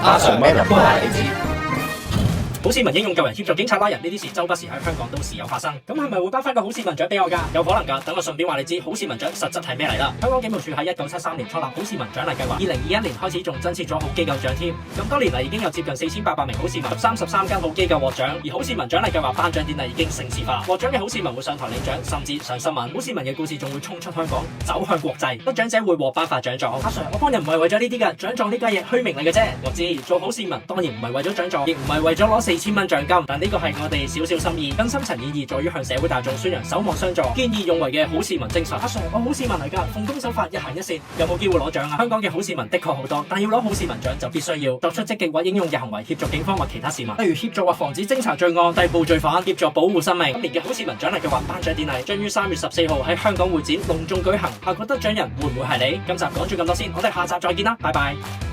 阿 Sir 咩人話你知？好市民英勇救人，協助警察拉人，呢啲事周不時喺香港都時有發生。咁係咪會頒翻個好市民獎俾我㗎？有可能㗎。等我順便話你知，好市民獎實質係咩嚟啦？香港警務處喺1973年創立好市民獎勵計劃，2021年開始仲增設咗好機構獎添。咁多年嚟已經有接近4800名好市民，33間好機構獲獎。而好市民獎勵計劃頒獎典禮已經盛事化，獲獎嘅好市民會上台領獎，甚至上新聞。好市民嘅故事仲會衝出香港，走向國際。得獎者會獲頒發獎狀。阿 Sir，我幫人唔係為咗呢啲㗎，獎狀呢家嘢虛名嚟嘅啫。我知做好市民當然唔係為咗獎狀，亦唔係為咗攞4000蚊獎金。呢個係我哋少少心意，更深層意義在於向社會大眾宣揚守望相助、見義勇為嘅好市民精神。阿 Sir，我好市民嚟㗎，奉公守法，一行一善，有冇機會攞獎啊？香港嘅好市民的確好多，但要攞好市民獎就必須要作出積極或應用嘅行為，協助警方或其他市民，例如協助或防止偵查罪案、逮捕罪犯、協助保護生命。今年嘅好市民獎勵計劃頒獎典禮將於3月14號喺香港會展隆重舉行，下個得獎人會唔會係你？今集講咗咁多先，我哋下集再見啦，拜拜。